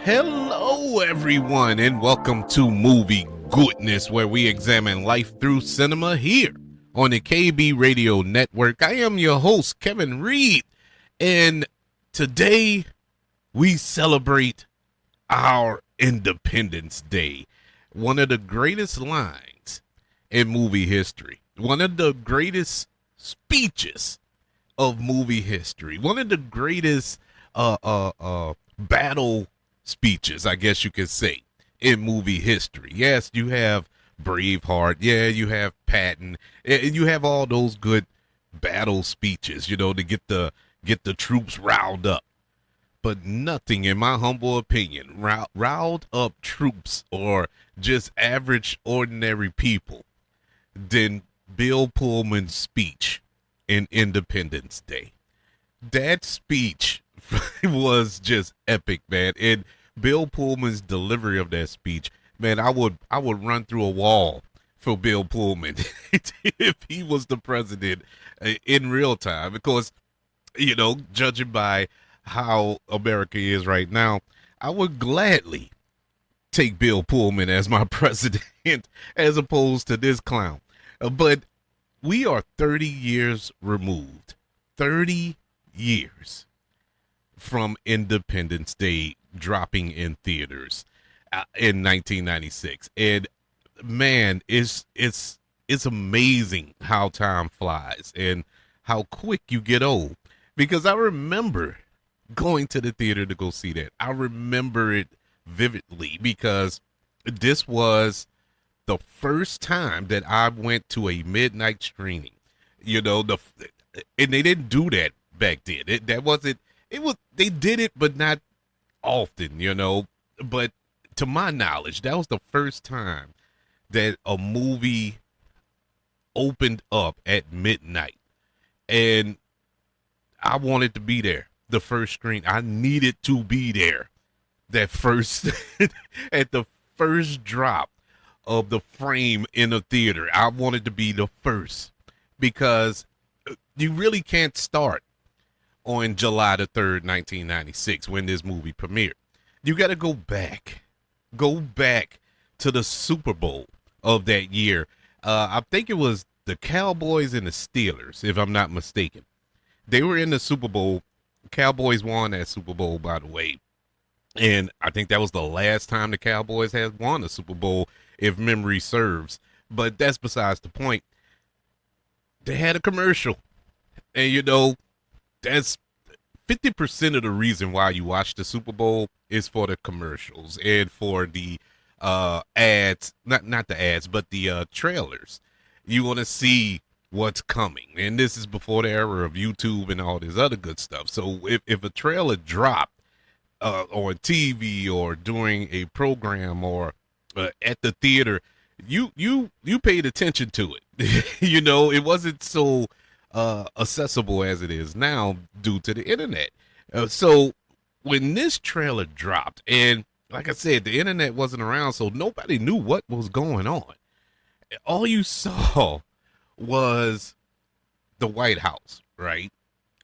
Hello, everyone, and welcome to Movie Goodness, where we examine life through cinema here on the KB Radio Network. I am your host, Kevin Reed, and today we celebrate our Independence Day, one of the greatest lines in movie history, one of the greatest speeches of movie history, one of the greatest battle speeches, I guess you could say, in movie history. Yes, you have Braveheart. Yeah, you have Patton. And you have all those good battle speeches, to get the troops riled up. But nothing, in my humble opinion, riled up troops or just average, ordinary people than Bill Pullman's speech in Independence Day. That speech was just epic, man. And Bill Pullman's delivery of that speech, man, I would run through a wall for Bill Pullman if he was the president in real time. Because, judging by how America is right now, I would gladly take Bill Pullman as my president as opposed to this clown. But we are 30 years removed. 30 years from Independence Day dropping in theaters in 1996, and man, it's amazing how time flies and how quick you get old. Because I remember going to the theater to go see that. I remember it vividly because this was the first time that I went to a midnight screening. And they didn't do that back then. They did it, but not often, but to my knowledge, that was the first time that a movie opened up at midnight, and I wanted to be there. The first screen, I needed to be there. That first, at the first drop of the frame in a theater, I wanted to be the first, because you really can't start on July the 3rd, 1996, when this movie premiered. You got to go back to the Super Bowl of that year. I think it was the Cowboys and the Steelers, if I'm not mistaken. They were in the Super Bowl. Cowboys won that Super Bowl, by the way. And I think that was the last time the Cowboys had won a Super Bowl, if memory serves. But that's besides the point. They had a commercial. And, that's 50% of the reason why you watch the Super Bowl is for the commercials and for the ads, not the ads, but the trailers. You want to see what's coming. And this is before the era of YouTube and all this other good stuff. So if a trailer dropped on TV or during a program or at the theater, you paid attention to it. It wasn't so accessible as it is now due to the internet. So when this trailer dropped, and like I said, the internet wasn't around, so nobody knew what was going on. All you saw was the White House, right?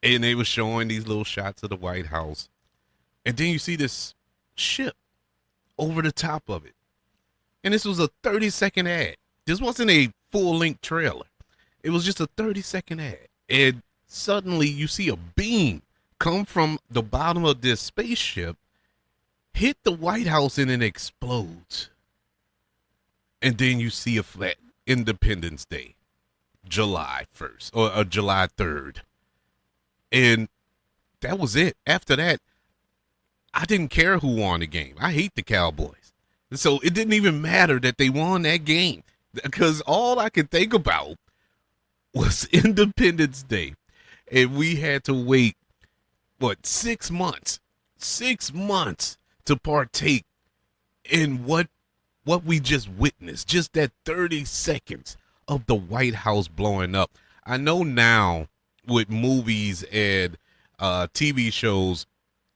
And they were showing these little shots of the White House. And then you see this ship over the top of it. And this was a 30-second ad. This wasn't a full-length trailer. It was just a 30-second ad. And suddenly you see a beam come from the bottom of this spaceship, hit the White House, and it explodes. And then you see a flat Independence Day, July 1st or July 3rd. And that was it. After that, I didn't care who won the game. I hate the Cowboys. So it didn't even matter that they won that game, because all I could think about was Independence Day. And we had to wait, 6 months? 6 months to partake in what we just witnessed. Just that 30 seconds of the White House blowing up. I know now with movies and TV shows,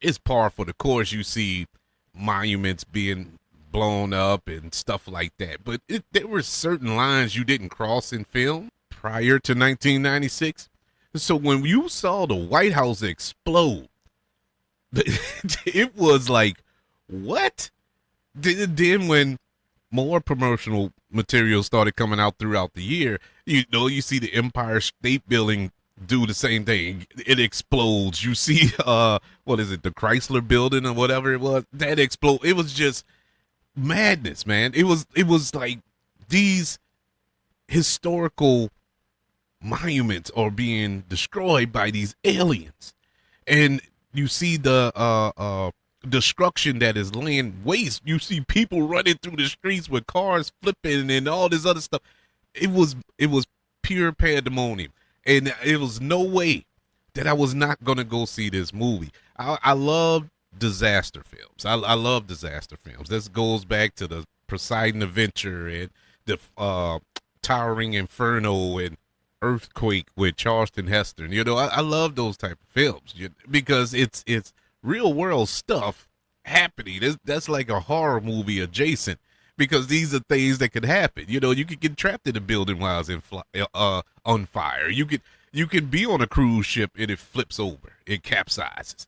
it's par for the course. You see monuments being blown up and stuff like that. But there were certain lines you didn't cross in film prior to 1996. So when you saw the White House explode, it was like, what? Then when more promotional material started coming out throughout the year, you see the Empire State Building do the same thing. It explodes. You see, what is it, the Chrysler Building or whatever it was, that explode. It was just madness, man. It was like these historical monuments are being destroyed by these aliens, and you see the destruction that is laying waste. You see people running through the streets with cars flipping and all this other stuff. It was pure pandemonium, and it was no way that I was not gonna go see this movie. I love disaster films. I love disaster films. This goes back to the Poseidon Adventure and the Towering Inferno and Earthquake with Charleston Heston. I love those type of films because it's real world stuff happening. That's like a horror movie adjacent, because these are things that could happen. You could get trapped in a building while it's on fire. You could be on a cruise ship and it flips over, it capsizes.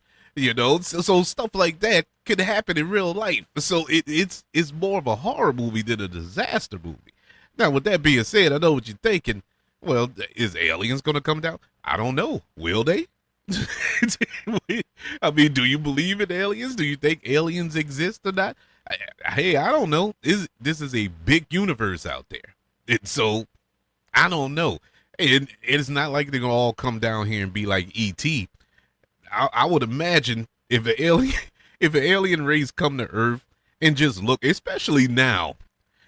So stuff like that could happen in real life. So it's more of a horror movie than a disaster movie. Now, with that being said, I know what you're thinking. Well, is aliens going to come down? I don't know. Will they? I mean, do you believe in aliens? Do you think aliens exist or not? Hey, I don't know. This is a big universe out there. So I don't know. And it's not like they're going to all come down here and be like E.T. I would imagine if an alien race come to Earth and just look, especially now,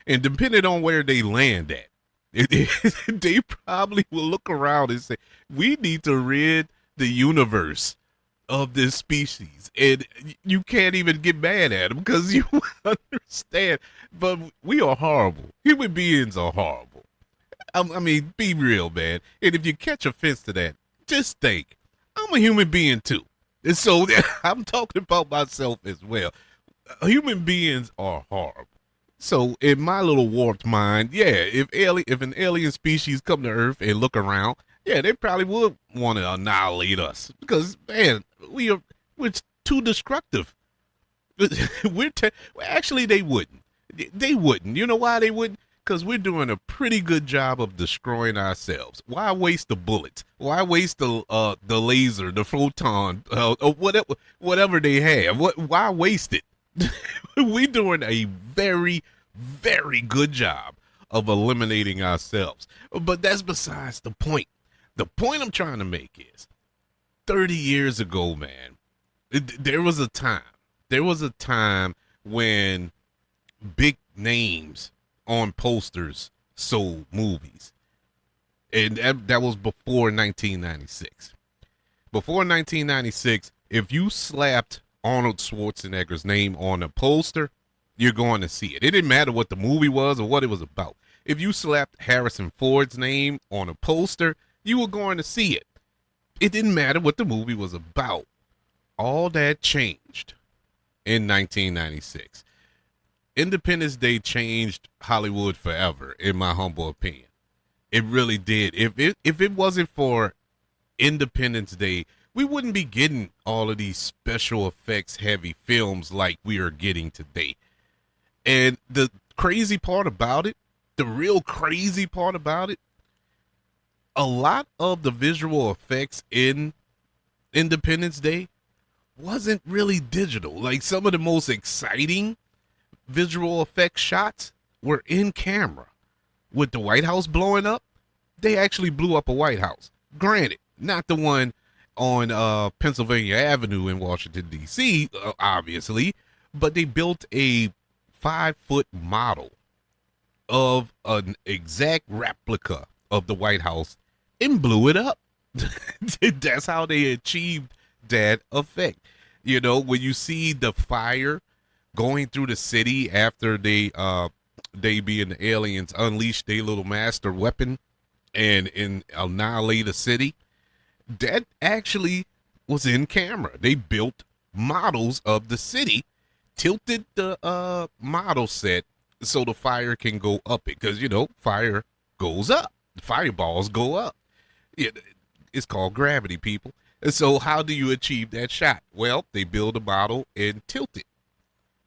and depending on where they land at, they probably will look around and say, we need to rid the universe of this species. And you can't even get mad at them because you understand. But we are horrible. Human beings are horrible. I mean, be real, man. And if you catch offense to that, just think, I'm a human being too. And so I'm talking about myself as well. Human beings are horrible. So in my little warped mind, yeah, if an alien species come to Earth and look around, yeah, they probably would want to annihilate us because, man, we're too destructive. Actually, they wouldn't. They wouldn't. You know why they wouldn't? Because we're doing a pretty good job of destroying ourselves. Why waste the bullets? Why waste the laser, the photon, or whatever they have? Why waste it? We're doing a very, very good job of eliminating ourselves. But that's besides the point. The point I'm trying to make is 30 years ago, man, there was a time when big names on posters sold movies. And that was before 1996. Before 1996, if you slapped Arnold Schwarzenegger's name on a poster, you're going to see it. It didn't matter what the movie was or what it was about. If you slapped Harrison Ford's name on a poster, you were going to see it. It didn't matter what the movie was about. All that changed in 1996. Independence Day changed Hollywood forever, in my humble opinion. It really did. If it wasn't for Independence Day, we wouldn't be getting all of these special effects heavy films like we are getting today. And the crazy part about it, the real crazy part about it, a lot of the visual effects in Independence Day wasn't really digital. Like some of the most exciting visual effects shots were in camera. With the White House blowing up, they actually blew up a White House. Granted, not the one on Pennsylvania Avenue in Washington, D.C., obviously, but they built a 5-foot model of an exact replica of the White House and blew it up. That's how they achieved that effect. When you see the fire going through the city after they being the aliens unleash their little master weapon and annihilate a city, that actually was in camera. They built models of the city, tilted the model set so the fire can go up it, because fire goes up, fireballs go up. It's called gravity, people. And so how do you achieve that shot? Well, they build a model and tilt it.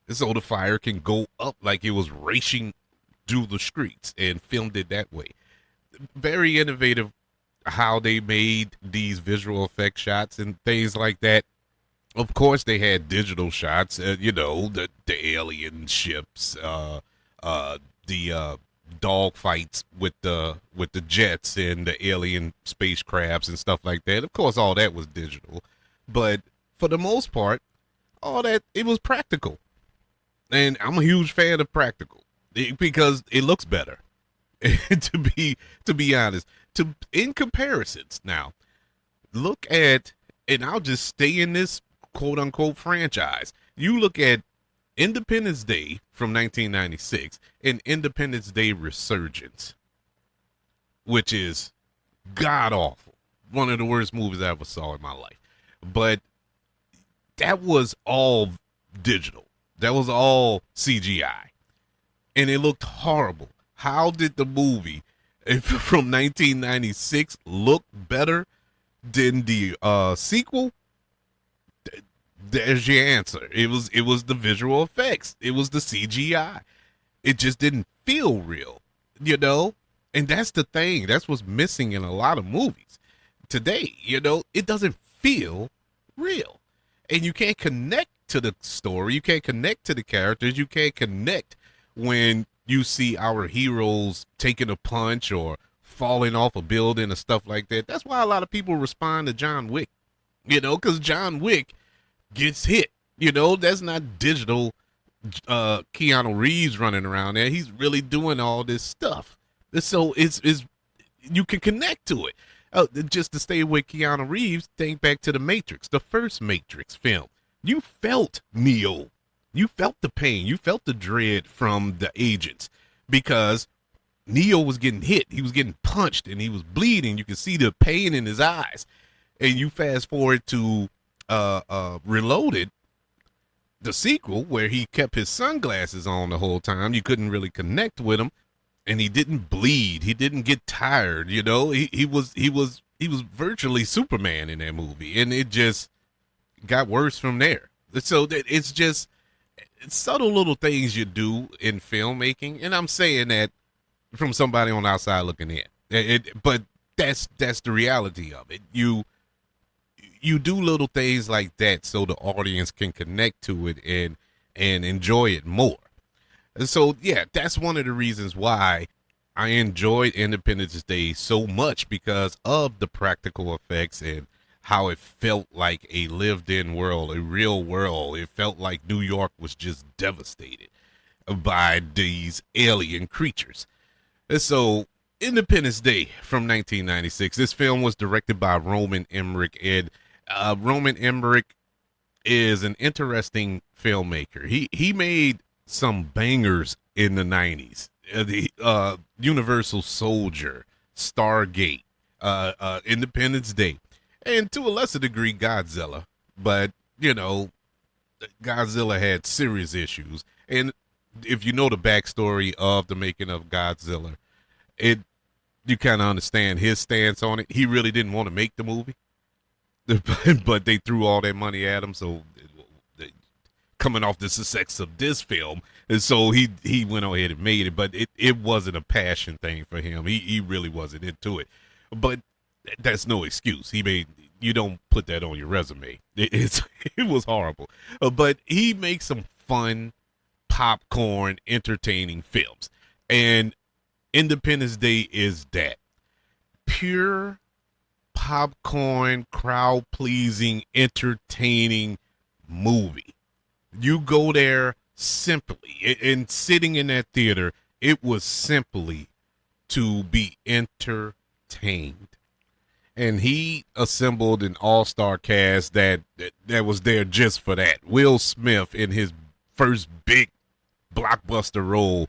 so the fire can go up like it was racing through the streets, and filmed it that way. Very innovative how they made these visual effect shots and things like that. Of course, they had digital shots. The alien ships, the dog fights with the jets and the alien spacecrafts and stuff like that. Of course, all that was digital, but for the most part, all that it was practical. And I'm a huge fan of practical because it looks better. To be honest, to in comparisons now, look at, and I'll just stay in this quote unquote franchise. You look at Independence Day from 1996 and Independence Day Resurgence, which is god awful. One of the worst movies I ever saw in my life. But that was all digital. That was all CGI. And it looked horrible. How did the movie from 1996 look better than the sequel? There's your answer. It was the visual effects. It was the CGI. It just didn't feel real, And that's the thing. That's what's missing in a lot of movies today. It doesn't feel real. And you can't connect to the story. You can't connect to the characters. You can't connect when you see our heroes taking a punch or falling off a building and stuff like that. That's why a lot of people respond to John Wick, because John Wick gets hit. That's not digital Keanu Reeves running around there. He's really doing all this stuff. So it's you can connect to it. Just to stay with Keanu Reeves, think back to the Matrix, the first Matrix film. You felt Neo. You felt the pain. You felt the dread from the agents because Neo was getting hit. He was getting punched and he was bleeding. You could see the pain in his eyes. And you fast forward to Reloaded, the sequel, where he kept his sunglasses on the whole time. You couldn't really connect with him, and he didn't bleed. He didn't get tired. He was virtually Superman in that movie, and it just got worse from there. So it's just subtle little things you do in filmmaking, and I'm saying that from somebody on the outside looking in. But that's the reality of it. You do little things like that so the audience can connect to it and enjoy it more. And so, yeah, that's one of the reasons why I enjoyed Independence Day so much, because of the practical effects and how it felt like a lived-in world, a real world. It felt like New York was just devastated by these alien creatures. And so, Independence Day from 1996. This film was directed by Roman Emmerich, and Roman Emmerich is an interesting filmmaker. He made some bangers in the 90s. The Universal Soldier, Stargate, Independence Day, and to a lesser degree Godzilla. But, Godzilla had serious issues. And if you know the backstory of the making of Godzilla, you kind of understand his stance on it. He really didn't want to make the movie. But they threw all that money at him, so coming off the success of this film, and so he went ahead and made it. But it wasn't a passion thing for him. He really wasn't into it. But that's no excuse. You don't put that on your resume. It was horrible. But he makes some fun, popcorn, entertaining films, and Independence Day is that pure popcorn, crowd-pleasing, entertaining movie. You go there simply, and sitting in that theater, it was simply to be entertained. And he assembled an all-star cast that was there just for that. Will Smith in his first big blockbuster role.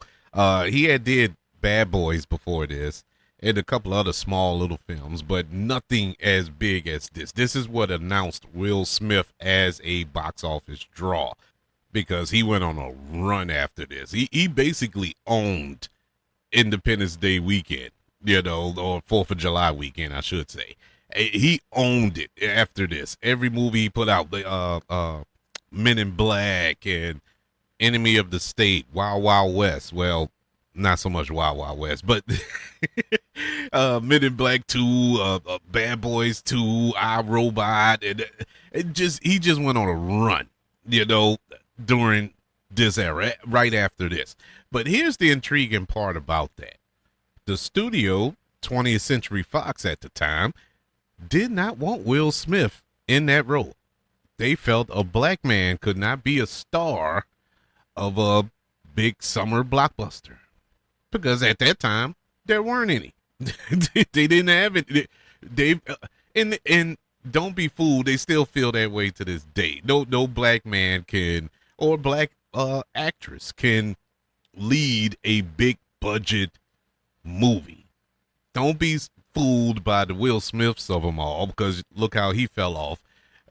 He did Bad Boys before this, and a couple other small little films, but nothing as big as this. This is what announced Will Smith as a box office draw, because he went on a run after this. He basically owned Independence Day weekend, or 4th of July weekend, I should say. He owned it after this. Every movie he put out, Men in Black and Enemy of the State, Wild Wild West. Well, not so much Wild Wild West, but Men in Black 2, Bad Boys 2, I Robot, and he just went on a run, during this era, right after this. But here's the intriguing part about that: the studio, 20th Century Fox at the time, did not want Will Smith in that role. They felt a black man could not be a star of a big summer blockbuster because at that time there weren't any. They didn't have it. And don't be fooled. They still feel that way to this day. No black man can, or black actress can lead a big budget movie. Don't be fooled by the Will Smiths of them all, because look how he fell off.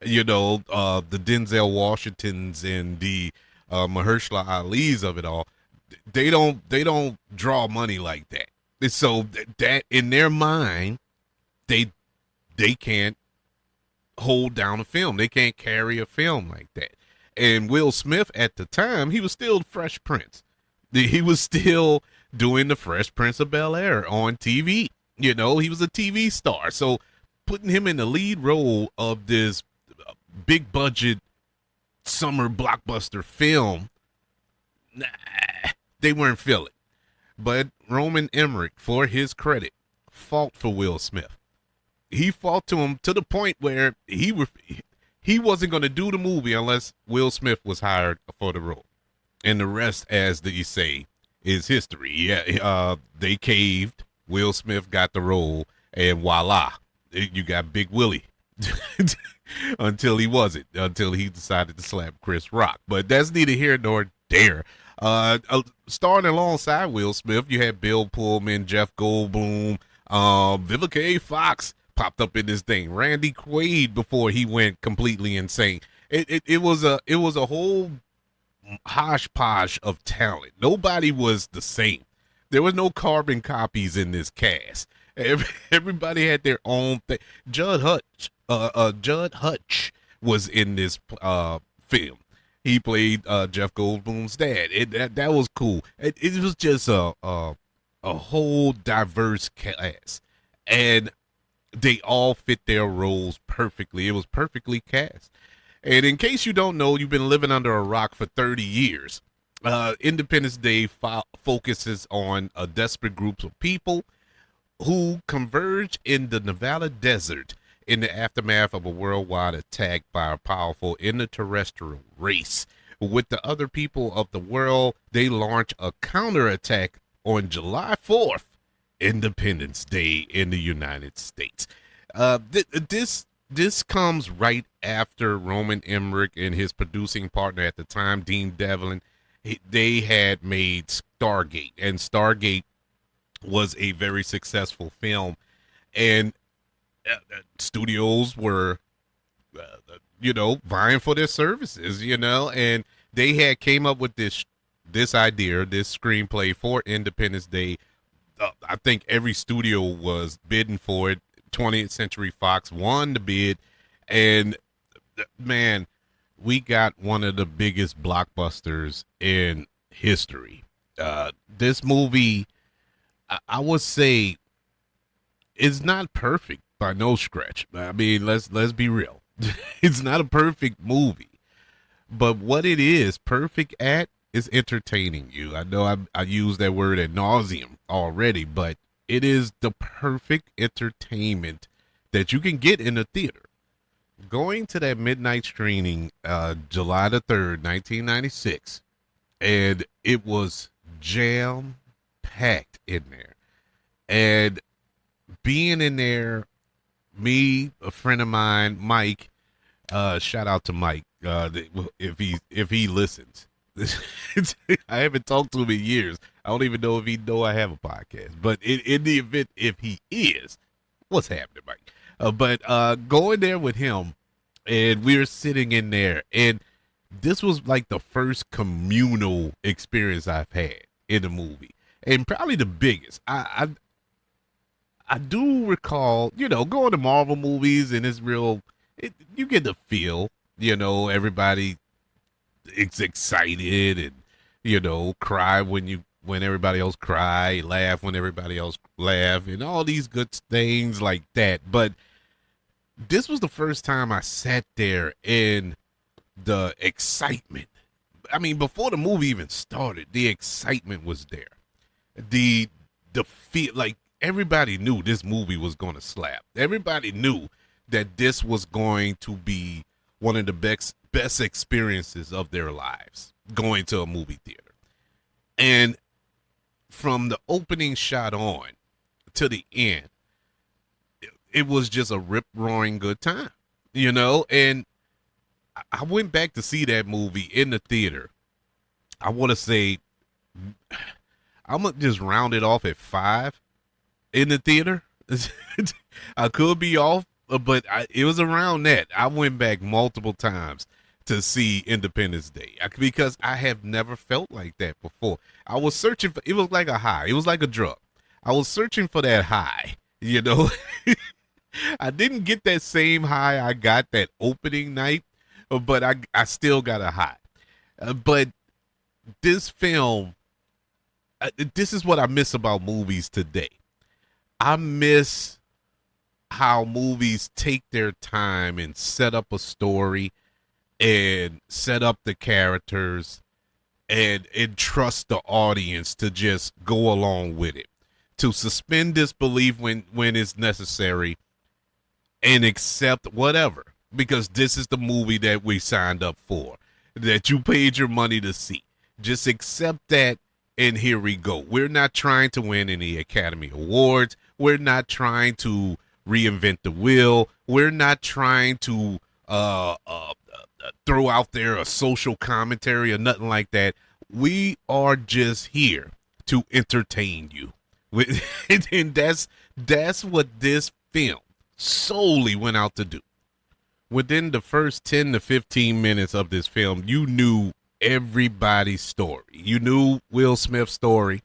The Denzel Washingtons and the Mahershala Ali's of it all. They don't draw money like that. And so that in their mind, they can't hold down a film. They can't carry a film like that. And Will Smith at the time, he was still Fresh Prince. He was still doing the Fresh Prince of Bel-Air on TV. He was a TV star. So putting him in the lead role of this big budget summer blockbuster film, nah, they weren't feeling. But Roman Emmerich, for his credit, fought for Will Smith. He fought to him to the point where he wasn't going to do the movie unless Will Smith was hired for the role. And the rest, as you say, is history. Yeah, they caved. Will Smith got the role, and voila, you got Big Willie. Until he decided to slap Chris Rock. But that's neither here nor there. Starring alongside Will Smith, you had Bill Pullman, Jeff Goldblum, Vivica A. Fox popped up in this thing. Randy Quaid before he went completely insane. It was a whole hodgepodge of talent. Nobody was the same. There was no carbon copies in this cast. Everybody had their own thing. Judd Hutch was in this film. He played Jeff Goldblum's dad. That was cool. It was just a whole diverse cast, and they all fit their roles perfectly. It was perfectly cast. And in case you don't know, you've been living under a rock for 30 years. Independence Day focuses on a desperate group of people who converge in the Nevada desert in the aftermath of a worldwide attack by a powerful interterrestrial race. With the other people of the world, they launch a counterattack on July 4th, Independence Day in the United States. This comes right after Roman Emmerich and his producing partner at the time, Dean Devlin, they had made Stargate, and Stargate was a very successful film, and studios were, vying for their services, and they had came up with this idea, this screenplay for Independence Day. I think every studio was bidding for it. 20th Century Fox won the bid, and man, we got one of the biggest blockbusters in history. This movie, I would say, is not perfect by no stretch. I mean, let's be real. It's not a perfect movie, but what it is perfect at is entertaining you. I know I used that word ad nauseum already, but it is the perfect entertainment that you can get in a theater. Going to that midnight screening, July the 3rd, 1996, and it was jam packed in there. And being in there, me, a friend of mine, Mike, shout out to Mike, if he listens. I haven't talked to him in years. I don't even know if he know I have a podcast. But in the event, if he is, what's happening, Mike? But going there with him, and we were sitting in there, and this was like the first communal experience I've had in a movie, and probably the biggest. I do recall, going to Marvel movies, and it's real. You get the feel, everybody it's excited and cry when everybody else cry, laugh when everybody else laugh, and all these good things like that. But this was the first time I sat there and the excitement. I mean, before the movie even started, the excitement was there. The feel, like, everybody knew this movie was going to slap. Everybody knew that this was going to be one of the best experiences of their lives, going to a movie theater. And from the opening shot on to the end, it was just a rip roaring good time, and I went back to see that movie in the theater. I want to say, I'm going to just round it off at 5 in the theater. I could be off, but it was around that. I went back multiple times to see Independence Day because I have never felt like that before. I was searching for, it was like a high. It was like a drug. I was searching for that high, I didn't get that same high I got that opening night, but I still got a high. But this film, this is what I miss about movies today. I miss how movies take their time and set up a story and set up the characters and trust the audience to just go along with it, to suspend disbelief when it's necessary and accept whatever, because this is the movie that we signed up for, that you paid your money to see. Just accept that, and here we go. We're not trying to win any Academy Awards. We're not trying to reinvent the wheel. We're not trying to throw out there a social commentary or nothing like that. We are just here to entertain you. And that's what this film solely went out to do. Within the first 10 to 15 minutes of this film, you knew everybody's story. You knew Will Smith's story,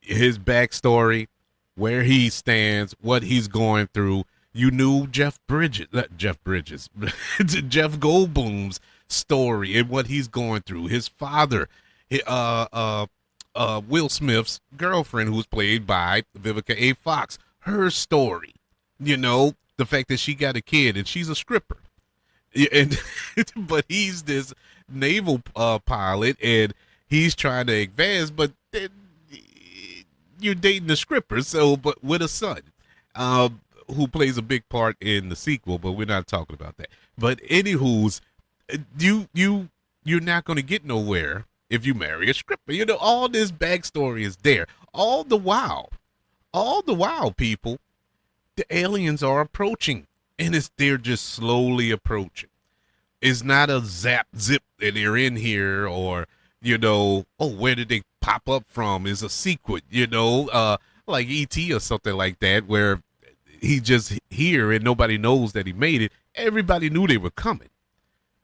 his backstory, where he stands, what he's going through. You knew Jeff Goldblum's story and what he's going through. His father, Will Smith's girlfriend, who was played by Vivica A. Fox, her story. The fact that she got a kid and she's a stripper. And but he's this naval pilot and he's trying to advance, but you're dating a stripper, but with a son, who plays a big part in the sequel, but we're not talking about that. But anywho's, you're not going to get nowhere if you marry a stripper. All this backstory is there. All the while, people, the aliens are approaching, and they're just slowly approaching. It's not a zip that they're in here, or where did they pop up from? Is a secret, like E.T. or something like that, where he just here and nobody knows that he made it. Everybody knew they were coming,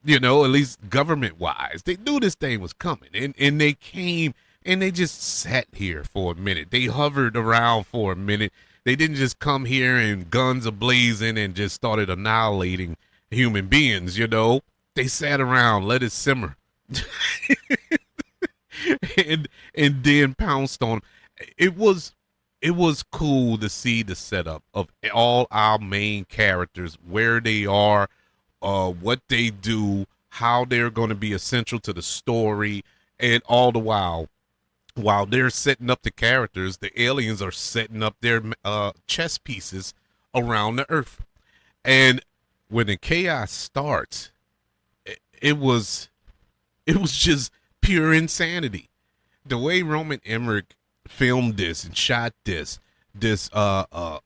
at least government wise. They knew this thing was coming, and they came and they just sat here for a minute. They hovered around for a minute. They didn't just come here and guns a-blazing and just started annihilating human beings, They sat around, let it simmer, and then pounced on them. It was cool to see the setup of all our main characters, where they are, what they do, how they're going to be essential to the story, and all the while they're setting up the characters, the aliens are setting up their chess pieces around the Earth. And when the chaos starts, it was just pure insanity. The way Roman Emmerich filmed this and shot this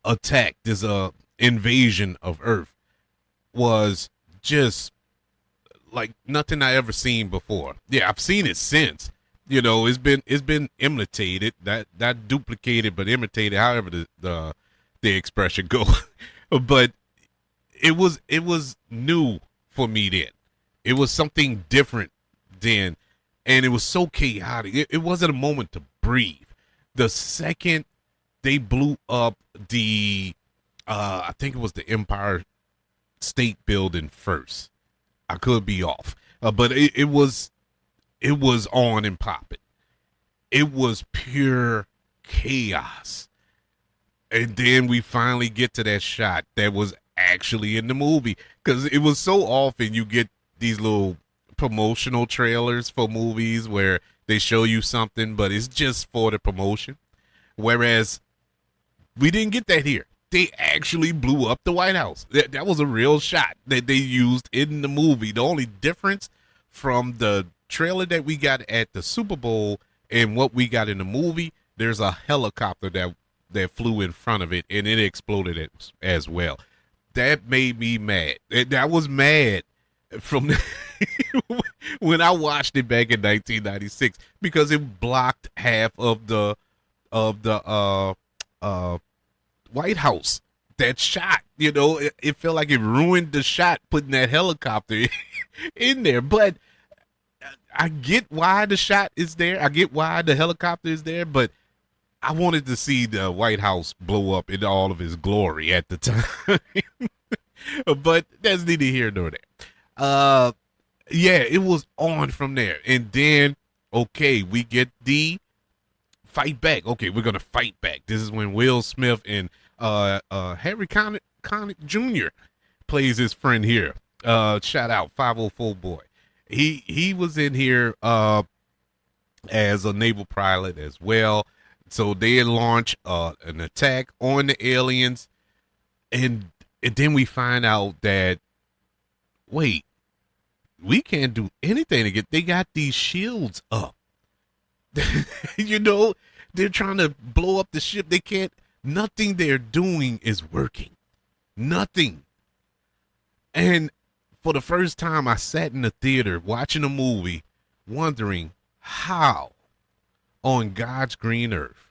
attack, this invasion of Earth, was just like nothing I ever seen before. Yeah, I've seen it since. It's been imitated, not duplicated, but imitated, however the expression go. But it was new for me then. It was something different then, and it was so chaotic. It wasn't a moment to breathe. The second they blew up the, I think it was the Empire State Building first. I could be off, but it was it was on and popping. It was pure chaos. And then we finally get to that shot that was actually in the movie. Because it was so often you get these little promotional trailers for movies where they show you something, but it's just for the promotion. Whereas we didn't get that here. They actually blew up the White House. That was a real shot that they used in the movie. The only difference from the trailer that we got at the Super Bowl and what we got in the movie, there's a helicopter that flew in front of it and it exploded as well. That made me mad. I was mad from when I watched it back in 1996 because it blocked half of the White House. That shot, it felt like it ruined the shot putting that helicopter in there. But I get why the shot is there. I get why the helicopter is there, but I wanted to see the White House blow up in all of its glory at the time. But that's neither here nor there. Yeah, it was on from there. And then, okay, we get the fight back. Okay, we're going to fight back. This is when Will Smith and Harry Connick Jr. plays his friend here. Shout out 504 boy. He was in here as a naval pilot as well. So they launch an attack on the aliens, and then we find out that wait, we can't do anything to get. They got these shields up. They're trying to blow up the ship. They can't. Nothing they're doing is working. Nothing. And for the first time, I sat in the theater watching a movie, wondering how on God's green earth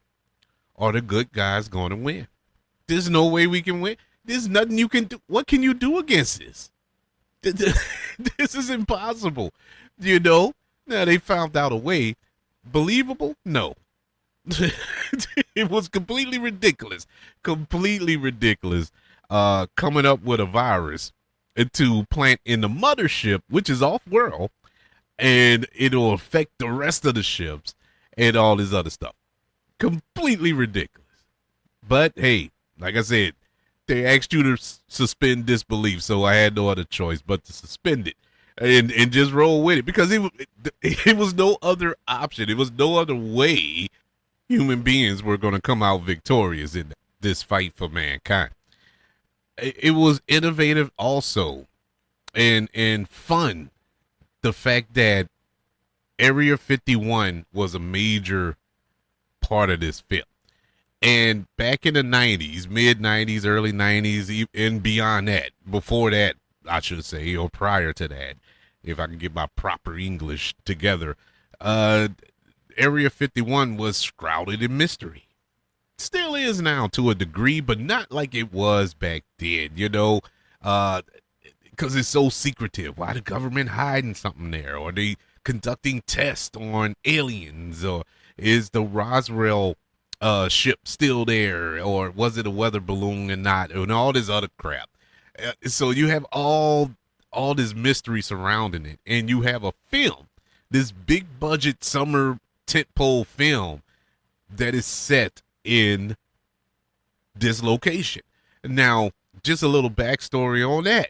are the good guys going to win? There's no way we can win. There's nothing you can do. What can you do against this? This is impossible. Now they found out a way. Believable? No. It was completely ridiculous. Completely ridiculous. Coming up with a virus to plant in the mothership, which is off-world, and it'll affect the rest of the ships and all this other stuff. Completely ridiculous. But hey, like I said, they asked you to suspend disbelief, so I had no other choice but to suspend it and just roll with it, because it was no other option. It was no other way human beings were going to come out victorious in this fight for mankind. It was innovative also and fun. The fact that Area 51 was a major part of this film. And back in the 90s, mid 90s, early 90s, and beyond that, before that, I should say, or prior to that, if I can get my proper English together, Area 51 was shrouded in mystery. Still is now to a degree, but not like it was back then, because it's so secretive. Why the government hiding something there? Or they conducting tests on aliens? Or is the Roswell ship still there? Or was it a weather balloon and not? And all this other crap. So you have all this mystery surrounding it. And you have a film, this big budget summer tentpole film that is set in this location. Now, just a little backstory on that.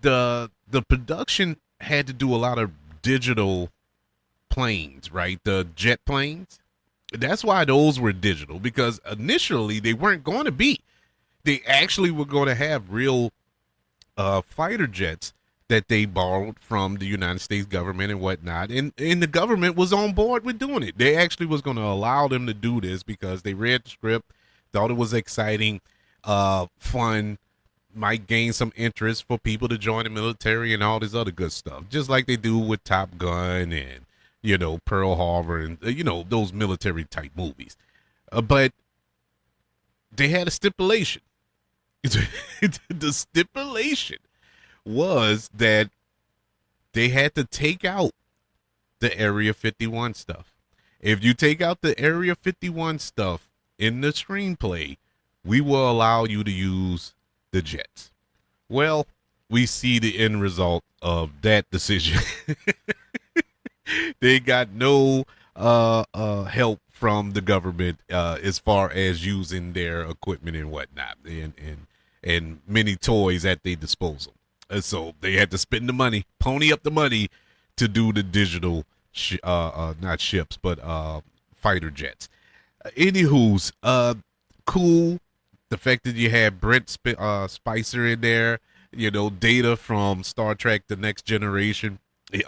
The production had to do a lot of digital planes, right? The jet planes. That's why those were digital, because initially they weren't going to be. They actually were going to have real fighter jets that they borrowed from the United States government and whatnot. And the government was on board with doing it. They actually was going to allow them to do this because they read the script, thought it was exciting, fun, might gain some interest for people to join the military and all this other good stuff. Just like they do with Top Gun and, Pearl Harbor and, those military type movies. But they had a stipulation. The stipulation was that they had to take out the Area 51 stuff. If you take out the Area 51 stuff in the screenplay, we will allow you to use the jets. Well, we see the end result of that decision. They got no help from the government as far as using their equipment and whatnot, and many toys at their disposal. And so they had to spend the money, pony up the money, to do the digital, not ships, but fighter jets. Anywho's, cool. The fact that you had Spicer in there, Data from Star Trek: The Next Generation,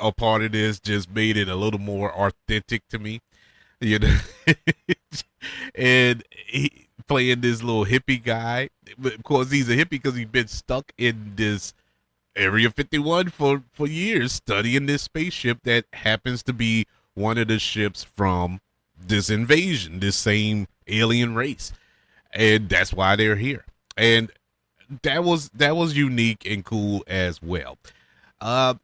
a part of this just made it a little more authentic to me, you know. And he playing this little hippie guy, of course he's a hippie because he's been stuck in this Area 51 for years, studying this spaceship that happens to be one of the ships from this invasion, this same alien race, and that's why they're here. And that was unique and cool as well. That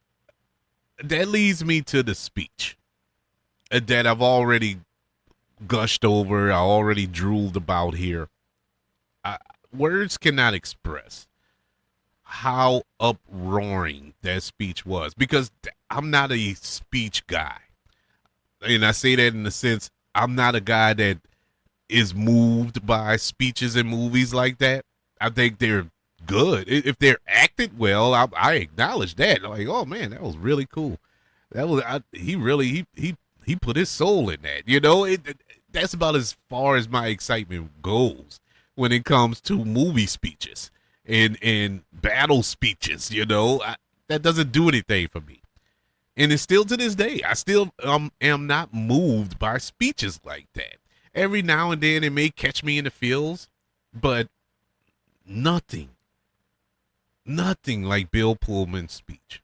leads me to the speech that I've already gushed over, I already drooled about here. Words cannot express how uproaring that speech was, because I'm not a speech guy. And I say that in the sense, I'm not a guy that is moved by speeches in movies like that. I think they're good. If they're acted well, I acknowledge that. Like, oh man, that was really cool. That was he put his soul in that. That's about as far as my excitement goes when it comes to movie speeches and battle speeches. That doesn't do anything for me. And it's still to this day, I still am not moved by speeches like that. Every now and then it may catch me in the feels, but nothing like Bill Pullman's speech.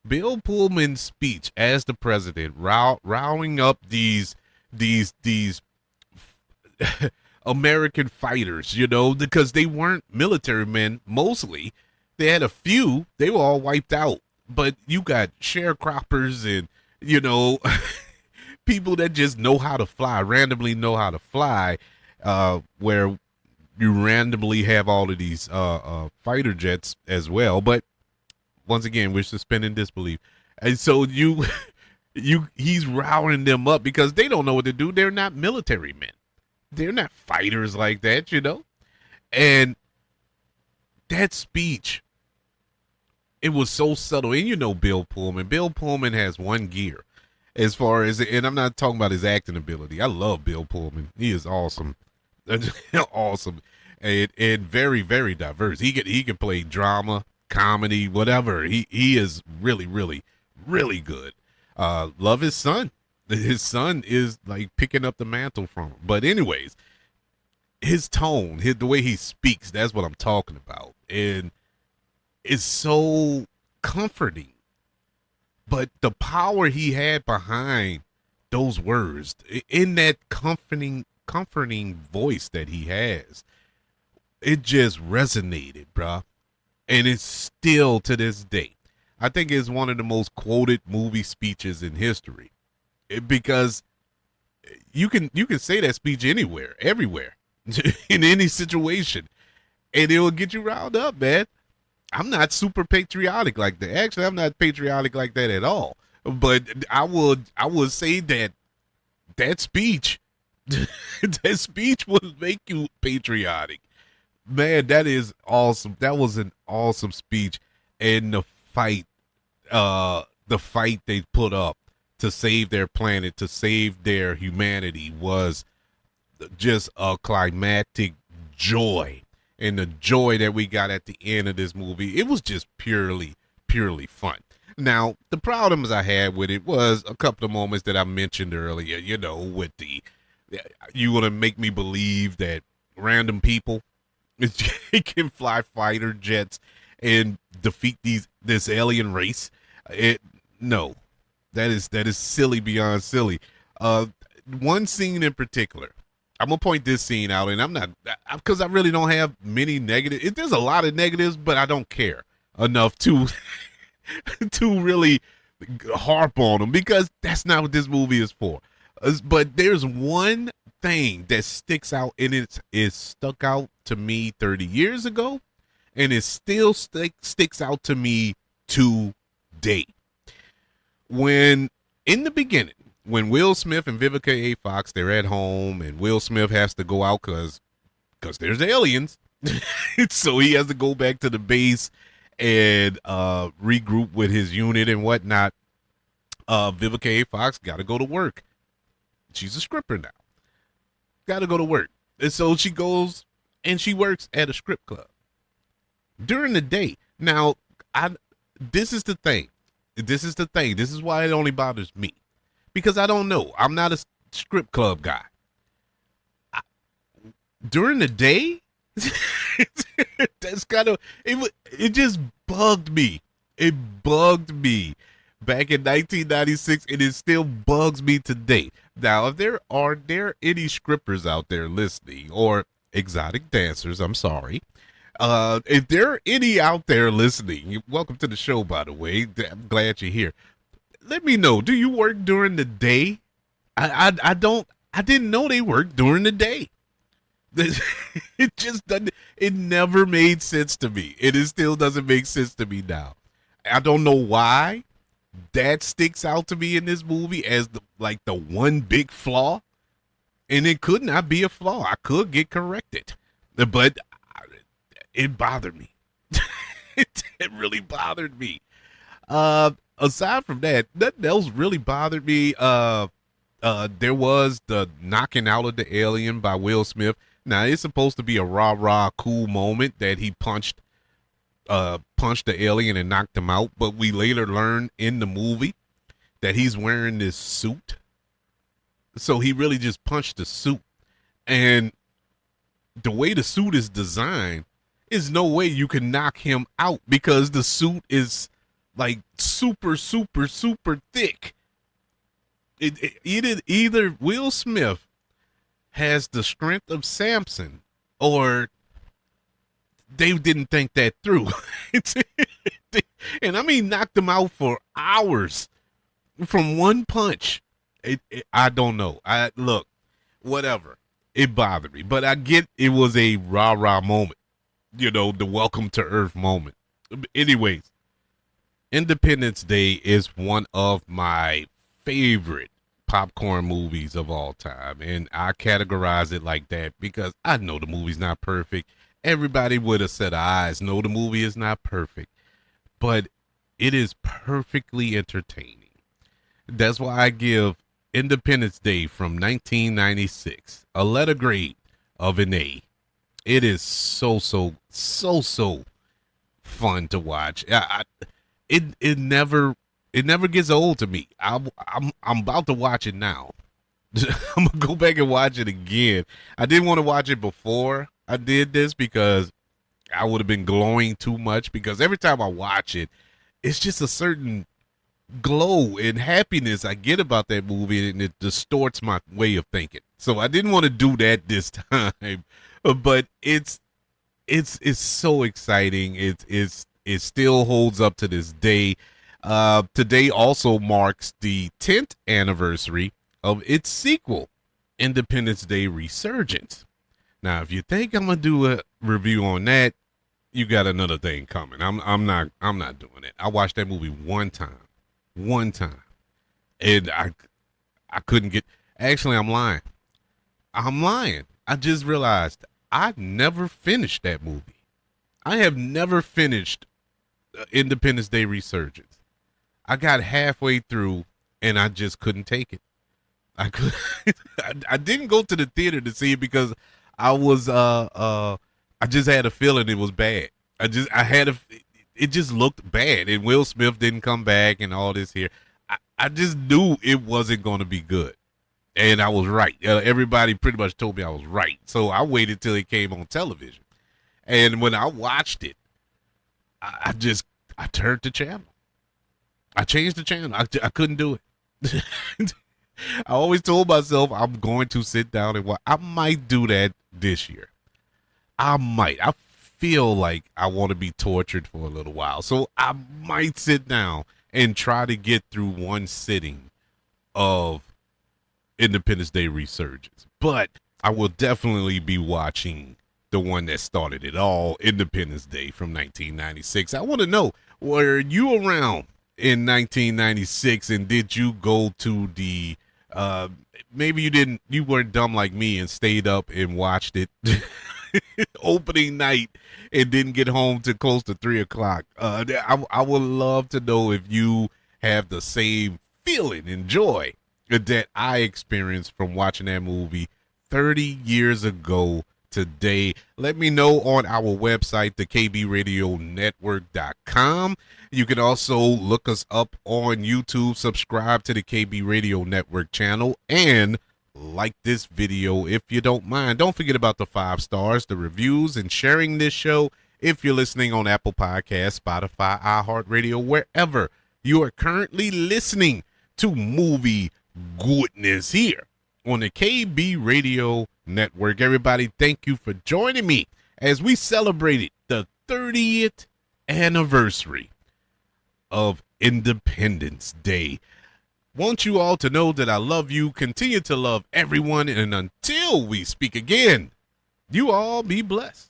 Bill Pullman's speech as the president, rowing up these American fighters, because they weren't military men mostly. They had a few, they were all wiped out. But you got sharecroppers and, people that just know how to fly, randomly know how to fly, where you randomly have all of these fighter jets as well. But once again, we're suspending disbelief. And so he's rousing them up because they don't know what to do. They're not military men. They're not fighters like that, And that speech, it was so subtle. And Bill Pullman. Bill Pullman has one gear as far as, and I'm not talking about his acting ability. I love Bill Pullman. He is awesome. Awesome. And very, very diverse. He can play drama, comedy, whatever. He is really, really, really good. Love his son. His son is like picking up the mantle from him. But anyways, his tone, the way he speaks, that's what I'm talking about. And it's so comforting. But the power he had behind those words, in that comforting voice that he has, it just resonated, bruh. And it's still to this day, I think it's one of the most quoted movie speeches in history, because you can say that speech anywhere, everywhere, in any situation, and it will get you riled up, man. I'm not super patriotic like that. Actually, I'm not patriotic like that at all. But I would say that speech, that speech would make you patriotic. Man, that is awesome. That was an awesome speech. And the fight they put up to save their planet, to save their humanity, was just a climactic joy. And the joy that we got at the end of this movie, it was just purely fun. Now, the problems I had with it was a couple of moments that I mentioned earlier, with you want to make me believe that random people can fly fighter jets and defeat this alien race. No, that is silly beyond silly. One scene in particular, I'm gonna point this scene out, and I'm not, because I really don't have many negatives. There's a lot of negatives, but I don't care enough to to really harp on them, because that's not what this movie is for. But there's one thing that sticks out, and it stuck out to me 30 years ago, and it still sticks out to me today. When in the beginning, when Will Smith and Vivica A. Fox, they're at home, and Will Smith has to go out because there's aliens. So he has to go back to the base and regroup with his unit and whatnot. Vivica A. Fox got to go to work. She's a stripper now. Got to go to work. And so she goes and she works at a strip club during the day. Now, this is the thing. This is why it only bothers me. Because I don't know. I'm not a strip club guy. During the day, that's kind of it just bugged me. It bugged me back in 1996, and it still bugs me today. Now, if there are any strippers out there listening, or exotic dancers, I'm sorry. If there are any out there listening, welcome to the show, by the way. I'm glad you're here. Let me know. Do you work during the day? I didn't know they worked during the day. It just doesn't. It never made sense to me. It still doesn't make sense to me now. I don't know why that sticks out to me in this movie as the one big flaw, and it could not be a flaw. I could get corrected, but it bothered me. It really bothered me. Aside from that, nothing else really bothered me. There was the knocking out of the alien by Will Smith. Now, it's supposed to be a rah-rah cool moment that he punched the alien and knocked him out, but we later learned in the movie that he's wearing this suit. So he really just punched the suit. And the way the suit is designed, is no way you can knock him out because the suit is like super, super, super thick. Either Will Smith has the strength of Samson, or they didn't think that through. And I mean, knocked him out for hours from one punch. I don't know. Look, whatever. It bothered me, but I get it was a rah-rah moment. The welcome to Earth moment. Anyways, Independence Day is one of my favorite popcorn movies of all time, and I categorize it like that because I know the movie's not perfect. Everybody with a set of eyes know the movie is not perfect, but it is perfectly entertaining. That's why I give Independence Day from 1996 a letter grade of an A. It is so fun to watch. It never gets old to me. I'm about to watch it now. I'm gonna go back and watch it again. I didn't want to watch it before I did this because I would have been glowing too much, because every time I watch it, it's just a certain glow and happiness I get about that movie, and it distorts my way of thinking. So I didn't want to do that this time, but it's so exciting. It still holds up to this day. Today also marks the 10th anniversary of its sequel, Independence Day Resurgence. Now, if you think I'm gonna do a review on that, you got another thing coming. I'm not doing it. I watched that movie one time, and I couldn't get. Actually, I'm lying. I just realized I never finished that movie. I have never finished Independence Day Resurgence. I got halfway through and I just couldn't take it. I didn't go to the theater to see it because I was I just had a feeling it was bad. It just looked bad, and Will Smith didn't come back and all this here. I just knew it wasn't going to be good, and I was right. Everybody pretty much told me I was right, so I waited till it came on television, and when I watched it, I turned the channel. I changed the channel. I couldn't do it. I always told myself I'm going to sit down and watch. I might do that this year. I might. I feel like I want to be tortured for a little while, so I might sit down and try to get through one sitting of Independence Day Resurgence. But I will definitely be watching the one that started it all, Independence Day from 1996. I want to know, were you around in 1996, and did you go to the Uh, Maybe you weren't dumb like me and stayed up and watched it opening night and didn't get home till close to 3 o'clock. I would love to know if you have the same feeling and joy that I experienced from watching that movie 30 years ago today. Let me know on our website, thekbradionetwork.com. You can also look us up on YouTube, subscribe to the KB Radio Network channel, and like this video if you don't mind. Don't forget about the 5 stars, the reviews, and sharing this show if you're listening on Apple Podcasts, Spotify, iHeartRadio, wherever you are currently listening to movie goodness here on the KB Radio Network. Everybody, thank you for joining me as we celebrated the 30th anniversary of Independence Day. Want you all to know that I love you, continue to love everyone, and until we speak again, you all be blessed.